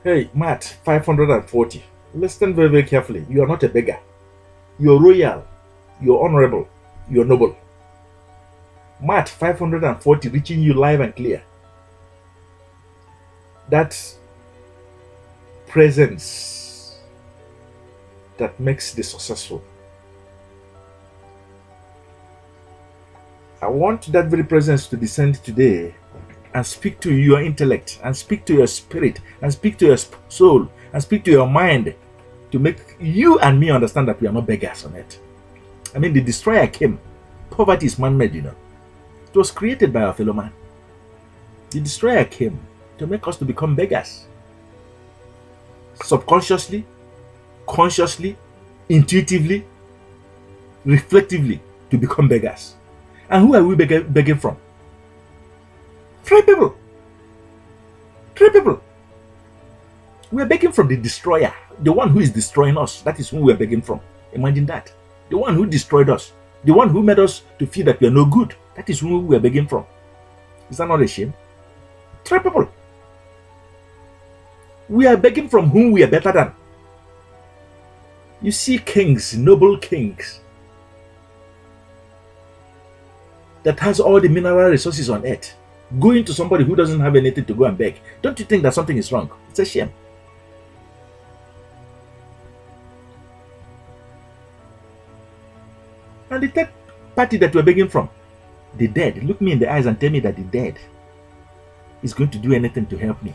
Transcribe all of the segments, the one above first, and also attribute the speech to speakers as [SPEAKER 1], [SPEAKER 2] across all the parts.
[SPEAKER 1] Hey, Matt, 540. Listen very, very carefully. You are not a beggar. You're royal. You're honorable. You're noble. Matt, 540, reaching you live and clear. That presence that makes the successful. I want that very presence to descend today and speak to your intellect, and speak to your spirit, and speak to your soul, and speak to your mind, to make you and me understand that we are not beggars on it. I mean, the destroyer came. Poverty is man-made, It was created by our fellow man. The destroyer came to make us to become beggars. Subconsciously, consciously, intuitively, reflectively, to become beggars. And who are we begging from? Three people. Three people. We are begging from the destroyer, the one who is destroying us. That is who we are begging from. Imagine that. The one who destroyed us, the one who made us to feel that we are no good. That is who we are begging from. Is that not a shame? Three people. We are begging from whom we are better than. You see kings, noble kings, that has all the mineral resources on earth, going to somebody who doesn't have anything to go and beg. Don't you think that something is wrong? It's a shame. And the third party that we're begging from, the dead. Look me in the eyes and tell me that the dead is going to do anything to help me,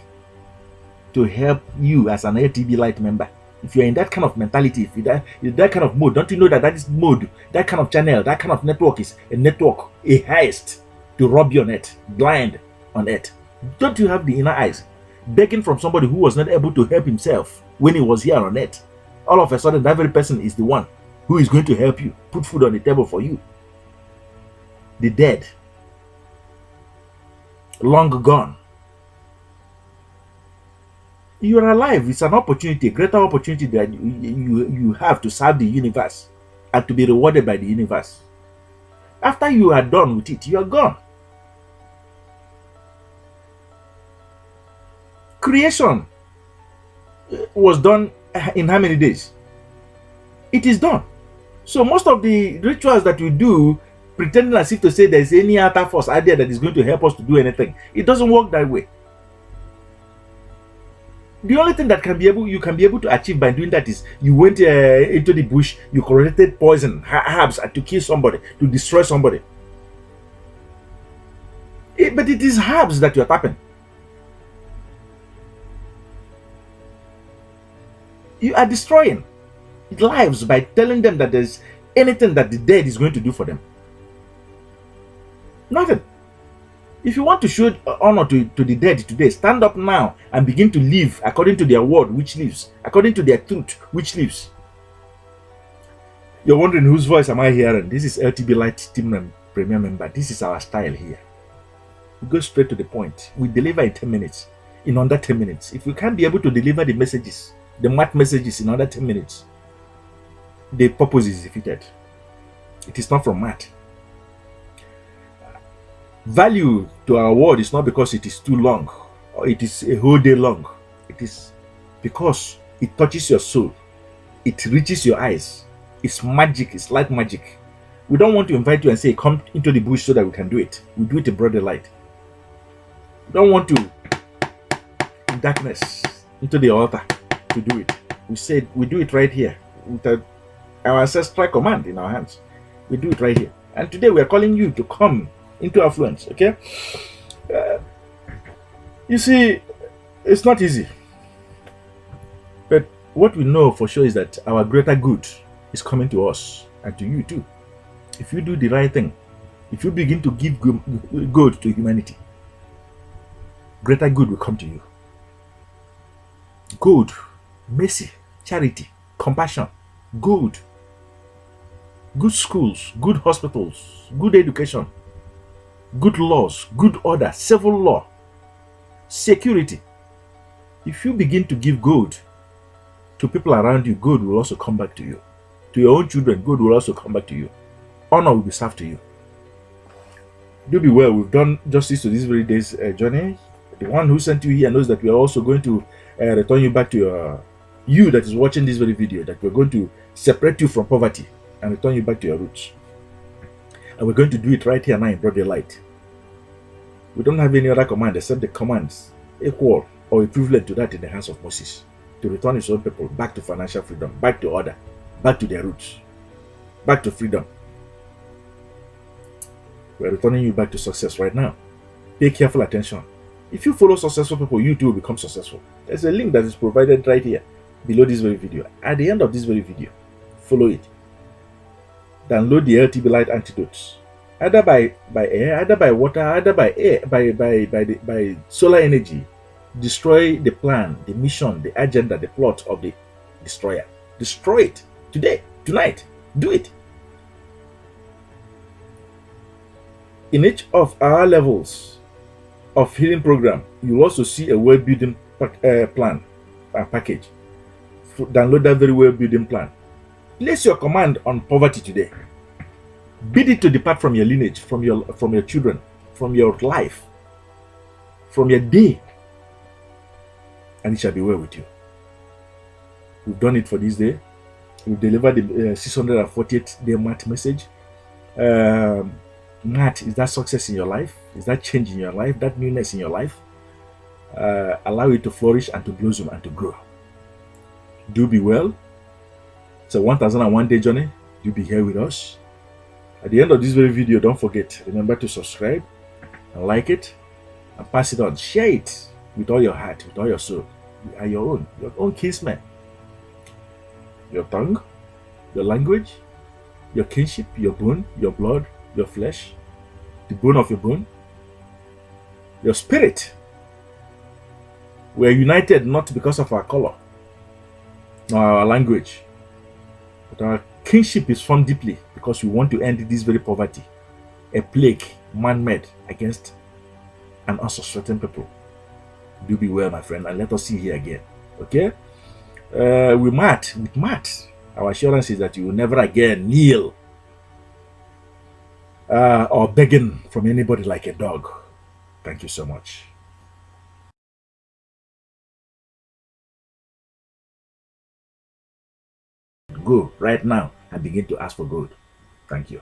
[SPEAKER 1] to help you as an LTB Light member. If you're in that kind of mentality, if you're that kind of mode, don't you know that is mode, that kind of channel, that kind of network is a network, a heist to rob you on it, blind on it? Don't you have the inner eyes? Begging from somebody who was not able to help himself when he was here on earth. All of a sudden, that very person is the one who is going to help you, put food on the table for you. The dead, long gone. You are alive. It's an opportunity, a greater opportunity that you have to serve the universe and to be rewarded by the universe. After you are done with it, you are gone. Creation was done in how many days? It is done. So most of the rituals that we do, pretending as if to say there's any other force out there that is going to help us to do anything, it doesn't work that way. The only thing that you can be able to achieve by doing that is you went into the bush, you collected poison, herbs to kill somebody, to destroy somebody. But it is herbs that you're tapping. You are destroying lives by telling them that there's anything that the dead is going to do for them. Nothing. If you want to show honor to the dead today, stand up now and begin to live according to their word, which lives, according to their truth, which lives. You're wondering whose voice am I hearing? This is LTB Light Team Premier Member. This is our style here. We go straight to the point. We deliver in 10 minutes, in under 10 minutes. If we can't be able to deliver the messages, the math messages in under 10 minutes, the purpose is defeated. It is not from math. Value to our word is not because it is too long or it is a whole day long. It is because it touches your soul. It reaches your eyes. It's magic. It's like magic. We don't want to invite you and say, come into the bush so that we can do it. We do it in broad daylight. We don't want to in darkness into the altar to do it. We said we do it right here with our ancestral command in our hands. We do it right here. And today we are calling you to come into affluence. Okay, you see, it's not easy, but what we know for sure is that our greater good is coming to us and to you too. If you do the right thing, if you begin to give good to humanity, greater good will come to you. Good, mercy, charity, compassion, good schools, good hospitals, good education, good laws, good order, civil law, security. If you begin to give good to people around you, good will also come back to you. To your own children, good will also come back to you. Honor will be served to you. Do be well. We've done justice to this very day's journey. The one who sent you here knows that we are also going to return you back to your you that is watching this very video, that we're going to separate you from poverty and return you back to your roots. And we're going to do it right here now in broad daylight. We don't have any other command except the commands equal or equivalent to that in the hands of Moses, to return his own people back to financial freedom, back to order, back to their roots, back to freedom. We're returning you back to success right now. Pay careful attention. If you follow successful people, you too will become successful. There's a link that is provided right here below this very video. At the end of this very video, follow it. Download the LTB Light antidotes, either by air, either by water, either by air, by solar energy. Destroy the plan, the mission, the agenda, the plot of the destroyer. Destroy it today, tonight. Do it. In each of our levels of healing program, you will also see a world building plan and package. Download that very world building plan. Place your command on poverty today. Bid it to depart from your lineage, from your children, from your life, from your day, and it shall be well with you. We've done it for this day. We've delivered the 648 day MAT message. MAT, is that success in your life? Is that change in your life? That newness in your life? Allow it to flourish and to blossom and to grow. Do be well. It's a 1001 day journey. Do be here with us. At the end of this very video, don't forget, remember to subscribe and like it and pass it on. Share it with all your heart, with all your soul. You are your own kinsman. Your tongue, your language, your kinship, your bone, your blood, your flesh, the bone of your bone, your spirit. We are united not because of our color nor our language, but our kinship is formed deeply because we want to end this very poverty, a plague man-made against an unsuspecting people. Do be well, my friend, and let us see here again. Okay? With Matt, our assurance is that you will never again kneel or begging from anybody like a dog. Thank you so much. Go right now and begin to ask for gold. Thank you.